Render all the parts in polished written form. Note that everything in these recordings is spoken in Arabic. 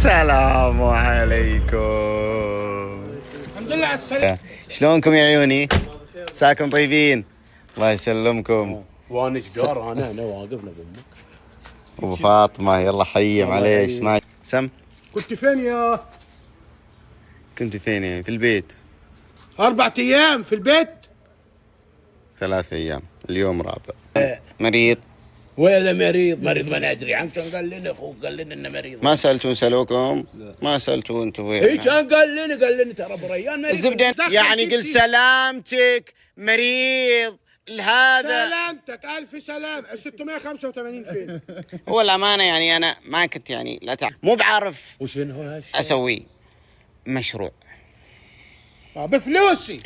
السلام عليكم. الحمد لله على السلامة. شلونكم يا عيوني؟ ساكم طيبين؟ الله يسلمكم. وانا جدار انا واقف لك امك. ابو فاطمه يلا حي معليش سم. كنت فين يا؟ كنت فين يعني؟ في البيت 4 ايام في البيت. 3 ايام، اليوم رابع. مريض؟ ولا مريض ما ندري عن كان قال لنا اخوك، قال لنا انه مريض. ما سالتوا سالوكم؟ ما سالتوا انتم وين؟ اي كان قال لنا ترى ابو ريان مريض. الزبدين يعني قل سلامتك مريض هذا. سلامتك الف سلام. 685 فين؟ هو الامانه يعني انا ما كنت يعني لا مو بعارف وش هو هذا اسوي مشروع بفلوسي.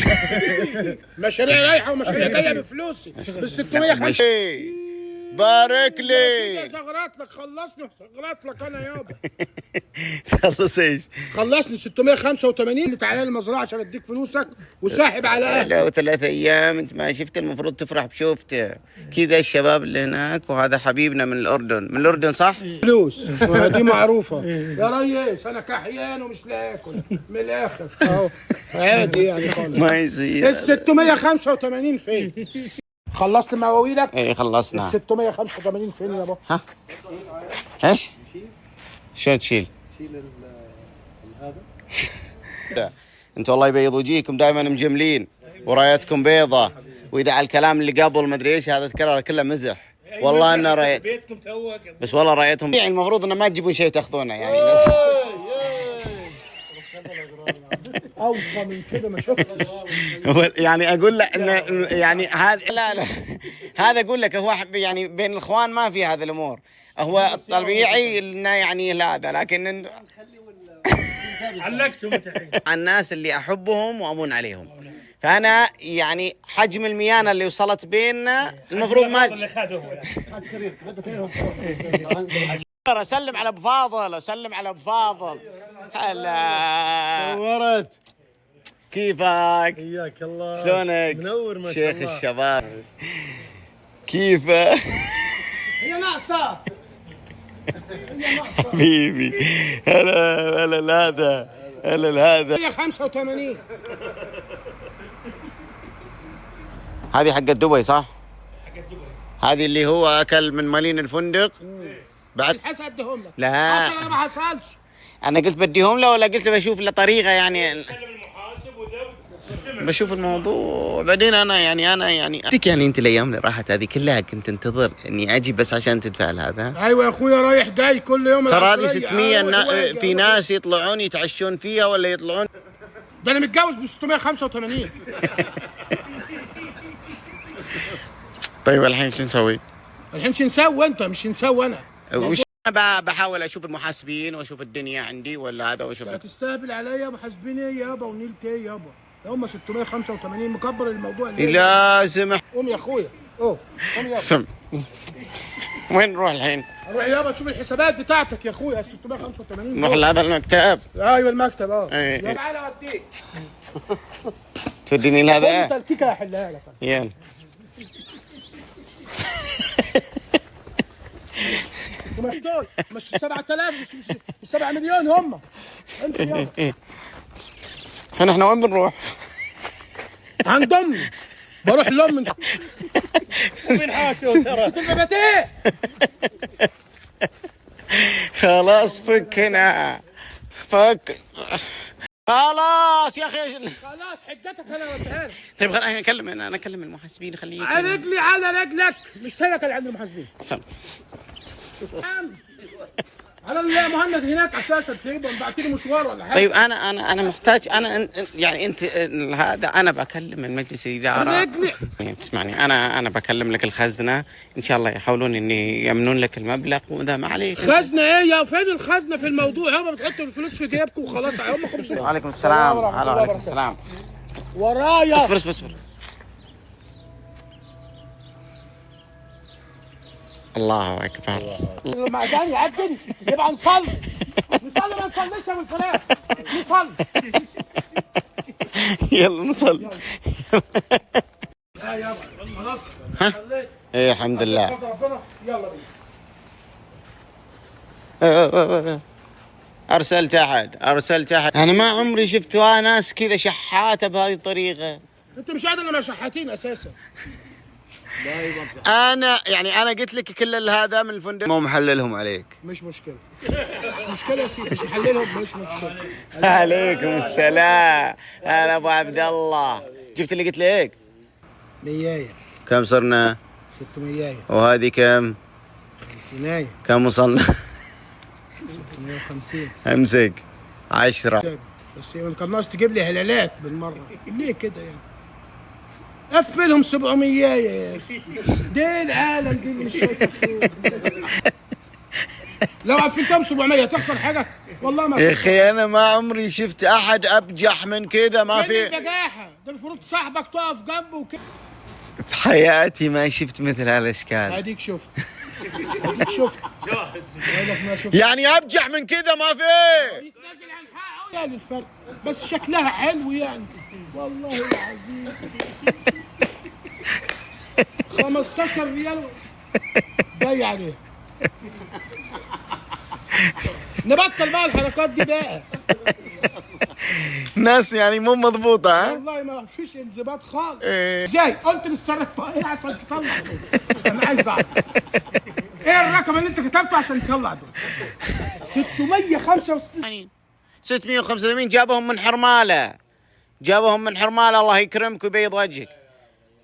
مشاريع رايحه ومشاريع جايه بفلوسي. بال 650. بارك لي. صغرت لك خلصني، صغرت لك انا يابا. تخلص ايش؟ خلصني 685 اللي تعالى المزرعه عشان اديك فلوسك وساحب على اهلك. لا 3 ايام انت ما شفت، المفروض تفرح بشوفته كذا الشباب اللي هناك. وهذا حبيبنا من الاردن صح؟ فلوس دي معروفه يا ريس. انا كحيان ومش لاكل من الاخر اهو عادي يعني خالص. ما يصير. ال 685 فين؟ خلصت مواويلك؟ ايه خلصنا. ال 685 فين يابا؟ ها؟ ايش؟ شلون تشيل؟ هذا انتوا الله يبيض وجيهكم دائما مجملين ورايتكم بيضة. واذا على الكلام اللي قبل ما ادري ايش هذا تكرر كله مزح. والله انه رايت بس والله رايتهم يعني المفروض انه ما تجيبون شيء تاخذونه يعني. اوفى من كده ما شفتش. يعني اقول لك انه يعني هذا لا هذا اقول لك هو يعني بين الاخوان ما في هذه الامور. هو الطبيعي انه يعني هذا لكن علقتهم الحين الناس اللي احبهم وامون عليهم. فانا يعني حجم الميانه اللي وصلت بيننا المفروض ما اللي خذوه اسلم على ابو فاضل. اسلم على ابو فاضل. هلا نورت. كيفك؟ حياك الله. شلونك؟ منور ما شاء شيخ الله. الشباب. كيفه؟ هي ناقصه. حبيبي هلا هذا هي 85. هذه حقت دبي صح؟ هذه اللي هو اكل من مالين الفندق بعد. الحس اديهم لك. لا انا ما حصلش. انا قلت بديهم له ولا قلت بشوف له طريقه يعني بشوف الموضوع بعدين. انا يعني انت الايام اللي راحت هذه كلها كنت انتظر اني اجي بس عشان تدفع هذا. ايوه يا اخويا رايح جاي كل يوم. ترى هذه 600 في ناس يطلعون يتعشون فيها ولا يطلعون. ده انا متجوز ب 685. طيب الحين شو نسوي؟ الحين شو نسوي؟ انت مش نسوي انا. وش انا بحاول اشوف المحاسبين واشوف الدنيا عندي ولا هذا واشوف. لا تستهبل عليا. محاسبيني يابا ونيلت ايه يابا؟ هم 685 مكبر الموضوع اللي لازم. قوم يا اخويا. قوم يابا. سم. وين نروح الحين؟ روح يابا تشوف الحسابات بتاعتك يا اخويا. 685 نروح لهذا المكتب. ايوه المكتب ايه. تعالى اوديك. توديني لهذا؟ انت الكيكه احلها لك. يلا. مش 7000 مش 7 مليون هم. انت يلا. احنا وين بنروح؟ عند امي. بروح لامي. من حاشو ترى تبقى ايه؟ خلاص فكنا فك. خلاص يا اخي. خلاص حجتك انا وديها لك. طيب انا اكلم المحاسبين خليه رجلي على رجلك. مش سايبك اللي عند المحاسبين. على المهند هناك اساسا تجيبهم بعتلي مشوار ولا حاجه. طيب انا محتاج يعني انت هذا انا بكلم المجلس الاداره. يعني تسمعني انا بكلم لك الخزنه ان شاء الله يحاولون ان يمنون لك المبلغ وذا ما عليك. خزنه ايه يا فين الخزنه في الموضوع؟ هم بتحطوا الفلوس في جيبكم وخلاص. هم 500. وعليكم السلام. وعليكم السلام. ورايا. اصبر. الله اكبر. لما كان يعدل يبقى نصلي ما نصليش يا الفراخ. نصلي. يلا نصلي. يابا خلاص. ها؟ ايه الحمد لله. ربنا يلا ارسلت احد. انا ما عمري شفت ناس كذا شحاته بهذه الطريقه. انت مش قاعد الا شحاتين اساسا. انا قلت لك كل هذا من الفندق مو محللهم عليك. مش مشكله يا سيدي، مش محللهم، مش مشكله. عليكم السلام. هلا ابو عبد الله، جبت اللي قلت لك 100. كم صرنا؟ 600. وهذه كم؟ 50. كم وصلنا؟ 650. امسك 10. بس كان ناقص تجيب لي هلالات بالمره. ليه كده يعني؟ قفلهم 700 يا اخي. دي العالم دي اللي مش شايفه. لو قفلتهم 700 تخسر حاجه؟ والله ما يا اخي انا ما عمري شفت احد ابجح من كذا. ما في بجاحه، ده المفروض صاحبك تقف جنبه وكده. في حياتي ما شفت مثل هالاشكال. اديك شفت. جاهز. يعني ابجح من كذا ما في. يتنازل عن حقه يعني الفرق، بس شكلها حلو يعني. والله العظيم 15 ريال جاي عليه. نبطل بقى الحركات دي بقى. ناس يعني مو مضبوطه. ها والله ما فيش انضباط خالص. ازاي قلت للصرف ايه عشان تطلع دول؟ انا عايز اعرف ايه الرقم اللي انت كتبته عشان تطلع دول؟ 665. 685 جابهم من حرماله. الله يكرمك ويبيض وجهك.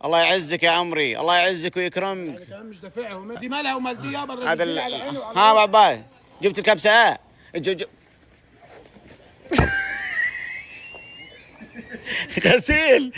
الله يعزك يا عمري، الله يعزك ويكرمك. كمان مش دافعهم، دي مالها ومال دي يابا. هذا الرجال على عينه وعلى ها عباس، جبت الكبسه. غسيل